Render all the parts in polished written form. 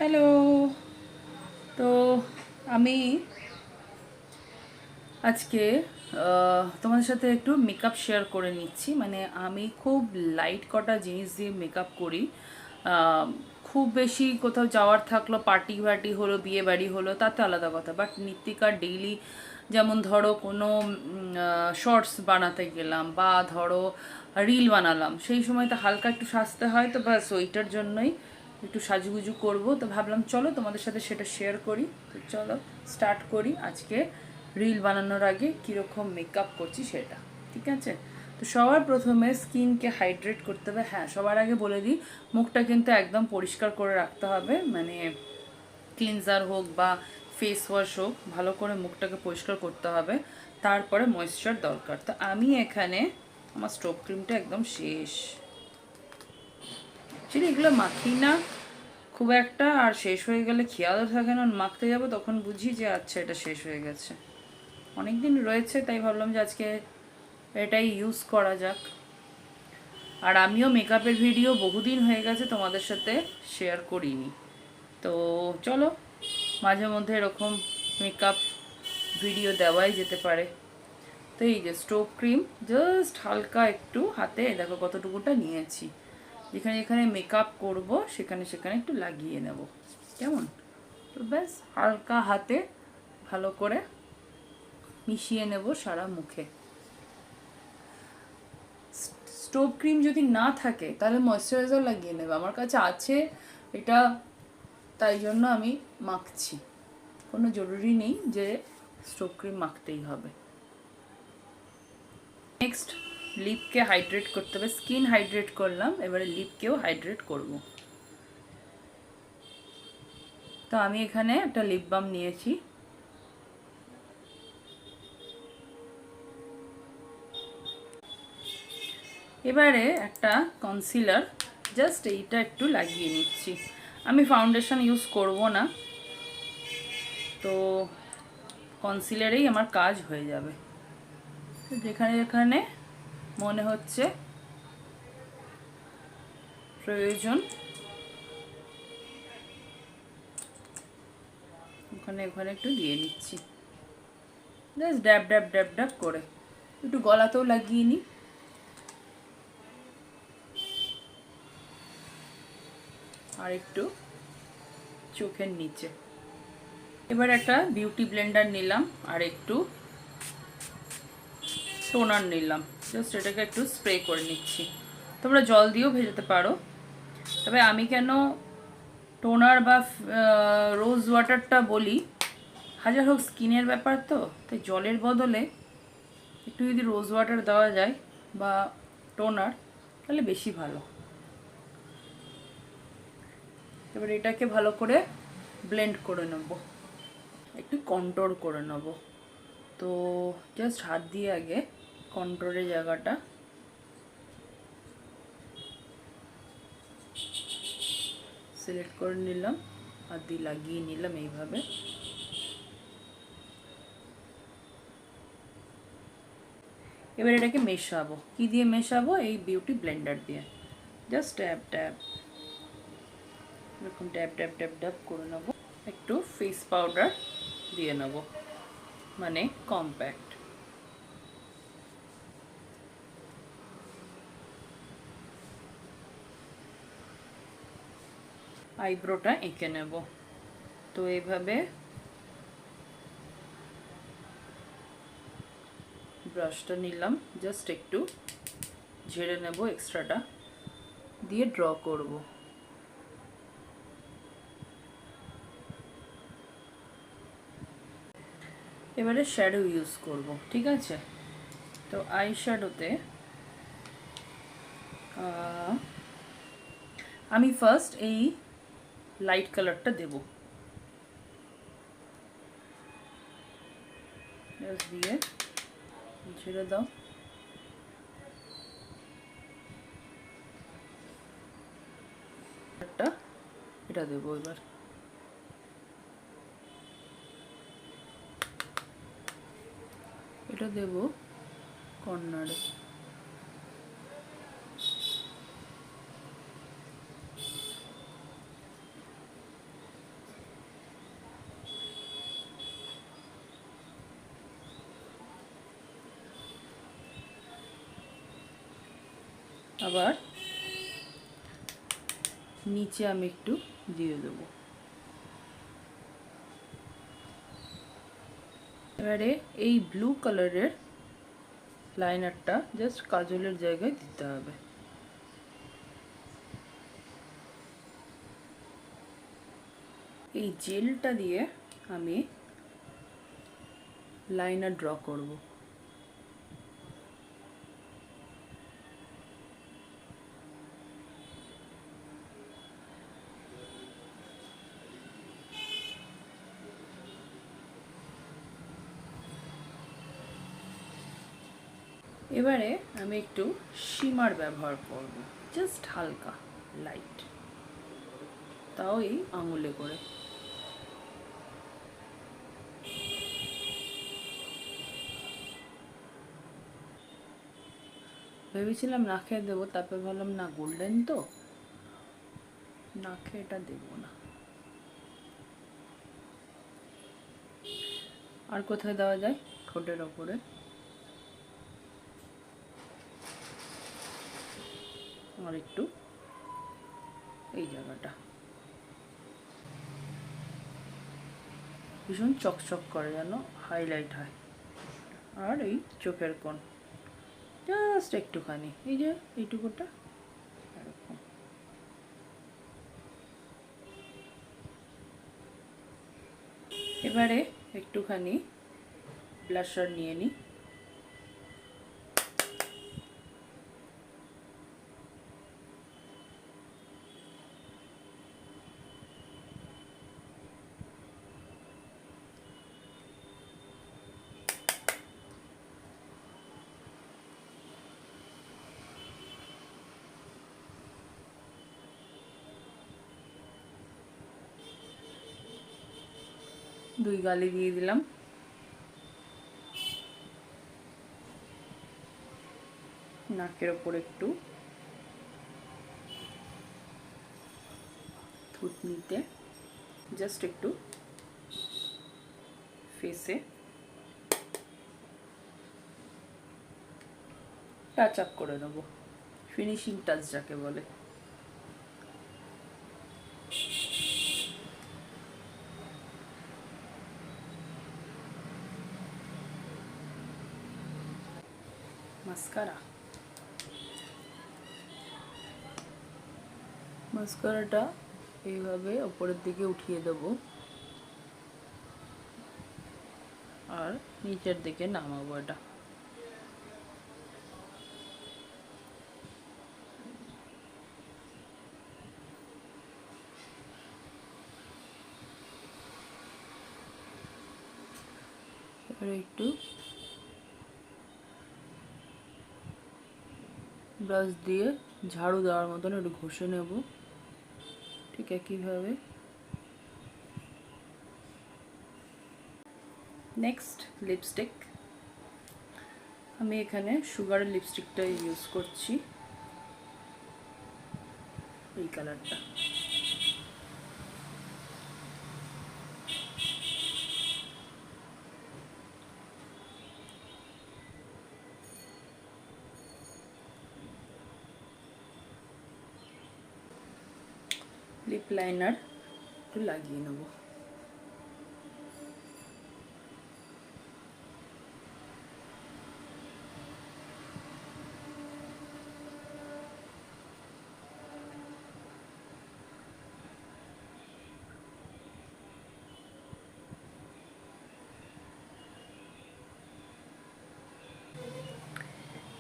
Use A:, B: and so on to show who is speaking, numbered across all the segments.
A: Hello. তো আমি আজকে তোমাদের সাথে একটু মেকআপ শেয়ার করে নিচ্ছি। মানে আমি খুব লাইট কটা জিনিস দিয়ে মেকআপ করি। আহ, খুব বেশি কোথাও যাওয়ার থাকলো, পার্টি ফার্টি হলো, বিয়ে বাড়ি হলো, তাতে আলাদা কথা। বাট নিত্যিকার ডেইলি যেমন ধরো কোনো শর্টস বানাতে গেলাম বা ধরো রিল বানালাম, সেই সময় তো হালকা একটু সাজতে হয়। তো ব্যাস ওইটার জন্যই একটু সাজুগুজু করবো। তো ভাবলাম চলো তোমাদের সাথে সেটা শেয়ার করি। তো চলো স্টার্ট করি আজকে রিল বানানোর আগে কীরকম মেকআপ করছি সেটা। ঠিক আছে? তো সবার প্রথমে স্কিনকে হাইড্রেট করতে হবে। হ্যাঁ, সবার আগে বলে দিই, মুখটা কিন্তু একদম পরিষ্কার করে রাখতে হবে। মানে ক্লিনজার হোক বা ফেস ওয়াশ হোক, ভালো করে মুখটাকে পরিষ্কার করতে হবে। তারপরে ময়েশ্চার দরকার। তো আমি এখানে আমার স্টোভ ক্রিমটা একদম শেষ। অ্যাকচুয়ালি এগুলো মাখি না খুব একটা, আর শেষ হয়ে গেলে খেয়ালও থাকে না। মাখতে যাবো তখন বুঝি যে আচ্ছা এটা শেষ হয়ে গেছে। অনেক দিন রয়েছে, তাই ভাবলাম যে আজকে এটাই ইউজ করা যাক। আর আমিও মেকআপের ভিডিও বহুদিন হয়ে গেছে তোমাদের সাথে শেয়ার করিনি। তো চলো, মাঝে মধ্যে এরকম মেকআপ ভিডিও দেওয়াই যেতে পারে। তো এই যে স্টোভ ক্রিম জাস্ট হালকা একটু হাতে, দেখো কতটুকুটা নিয়েছি, যেখানে যেখানে মেকআপ করব সেখানে সেখানে একটু লাগিয়ে নেব। কেমন? তো ব্যাস হালকা হাতে ভালো করে মিশিয়ে নেব সারা মুখে। স্টোভ ক্রিম যদি না থাকে তাহলে ময়শ্চারাইজার লাগিয়ে নেবে। আমার কাছে আছে এটা, তাই জন্য আমি মাখছি। কোনো জরুরি নেই যে স্টোভ ক্রিম মাখতেই হবে। নেক্সট লিপকে হাইড্রেট করতে হবে। স্কিন হাইড্রেট করলাম, এবারে লিপকেও হাইড্রেট করব। তো আমি এখানে একটা লিপ বাম নিয়েছি। এবারে একটা কনসিলার জাস্ট এইটা একটু লাগিয়ে নিচ্ছি। আমি ফাউন্ডেশন ইউজ করব না, তো কনসিলারেই আমার কাজ হয়ে যাবে। তো যেখানে যেখানে মনে হচ্ছে প্রয়োজন ওখানে ওখানে একটু দিয়ে নিচ্ছি। জাস্ট ড্যাব ড্যাব ড্যাব ড্যাব করে একটু গলাতেও লাগিয়ে নিই। আর একটু চোখের নিচে। এবার একটা বিউটি ব্লেন্ডার নিলাম আর একটু টোনার নিলাম। জাস্ট এটাকে একটু স্প্রে করে নিচ্ছি। তোমরা জল দিয়েও ভেজাতে পারো, তবে আমি কেন টোনার বা রোজ ওয়াটারটা বলি, হাজার হোক স্কিনের ব্যাপার, তো তাই জলের বদলে একটু যদি রোজ ওয়াটার দেওয়া যায় বা টোনার, তাহলে বেশি ভালো। এবার এটাকে ভালো করে ব্লেন্ড করে নেব, একটু কন্ট্রোল করে নেব। তো জাস্ট হাত দিয়ে আগে কন্ট্রোলের জায়গাটা সিলেক্ট করে নিলাম, হাত দিয়ে লাগিয়ে নিলাম এইভাবে। এবার এটাকে মেশাবো। কি দিয়ে মেশাবো? এই বিউটি ব্লেন্ডার দিয়ে। জাস্ট ট্যাপ ট্যাপ, এরকম ট্যাপ ট্যাপ ট্যাপ ট্যাপ করে নেবো। একটু ফেস পাউডার দিয়ে নেব, মানে কম্প্যাক্ট। আইব্রোটা এঁকে নেব। তো এইভাবে ব্রাশটা নিলাম, জাস্ট একটু ঝেড়ে নেব এক্সট্রাটা, দিয়ে ড্র করব। এবারে শ্যাডো ইউজ করব। ঠিক আছে? তো আই শ্যাডোতে আমি ফার্স্ট এই লাইট কালারটা দেব। দিয়ে ঝেড়ে দাও। এটা দেবো এবার। এটা দেব কর্নারে। আবার নিচে আমি একটু দিয়ে দেবো। এবারে এই ব্লু কালারের লাইনারটা জাস্ট কাজলের জায়গায় দিতে হবে। এই জেলটা দিয়ে আমি লাইনার ড্র করব। এবারে আমি একটু শিমার ব্যবহার করব, জাস্ট হালকা লাইট, তাও এই আঙুলে করে। ভেবেছিলাম নাকে দেবো, তারপরে ভাবলাম না, গোল্ডেন তো, নাকে এটা দেবো না। আর কোথায় দেওয়া যায়? ঠোঁটের ওপরে। আর একটু এই জায়গাটা ভীষণ চকচক করে, যেন হাইলাইট হয়। আর এই চোখের কোণ জাস্ট একটুখানি, এই যে এইটুকুটা এরকম। এবারে একটুখানি ব্লাশার নিয়ে নিই। দুই গালে দিয়ে দিলাম। নাকের ওপর একটু, থুতনিতে, জাস্ট একটু ফেসে টাচ আপ করে নেবো, ফিনিশিং টাচ যাকে বলে। মাস্কারাটা এইভাবে ওপরের দিকে উঠিয়ে দেব আর নিচের দিকে নামাবো এটা। এবারে একটু ব্রাশ দিয়ে ঝাড়ু দেওয়ার মতন একটু ঘষে নেব, ঠিক একইভাবে। নেক্সট লিপস্টিক, আমি এখানে সুগারের লিপস্টিকটা ইউজ করছি, এই কালারটা। লিপ লাইনার একটু লাগিয়ে নেব।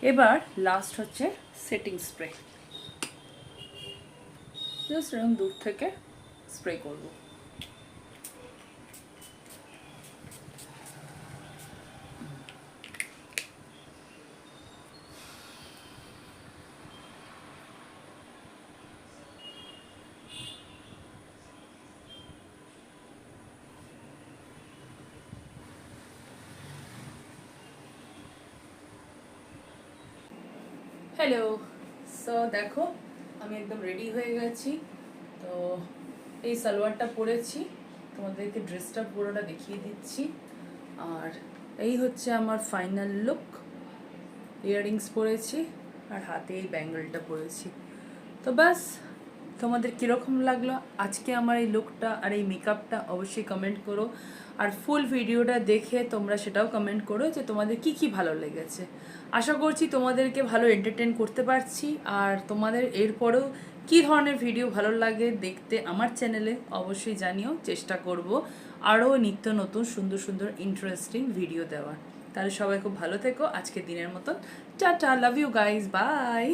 A: এবার লাস্ট হচ্ছে সেটিং স্প্রে, জাস্ট এরকম দূর থেকে স্প্রে করব। হ্যালো, সো দেখো আমি একদম রেডি হয়ে গেছি। তো এই সালোয়ারটা পরেছি, তোমাদেরকে ড্রেসটা পুরোটা দেখিয়ে দিচ্ছি। আর এই হচ্ছে আমার ফাইনাল লুক। ইয়াররিংস পরেছি, আর হাতে এই ব্যাঙ্গলটা পরেছি। তো ব্যাস, তোমাদের কীরকম লাগলো আজকে আমার এই লুকটা আর এই মেকআপটা অবশ্যই কমেন্ট করো। আর ফুল ভিডিওটা দেখে তোমরা সেটাও কমেন্ট করো যে তোমাদের কি কি ভালো লেগেছে। আশা করছি তোমাদেরকে ভালো এন্টারটেন করতে পারছি। আর তোমাদের এরপরেও কী ধরনের ভিডিও ভালো লাগে দেখতে আমার চ্যানেলে অবশ্যই জানিও, চেষ্টা করব আরও নিত্য নতুন সুন্দর সুন্দর ইন্টারেস্টিং ভিডিও দেওয়ার। তাহলে সবাই খুব ভালো থেকো, আজকের দিনের মতন tata, love you guys, by.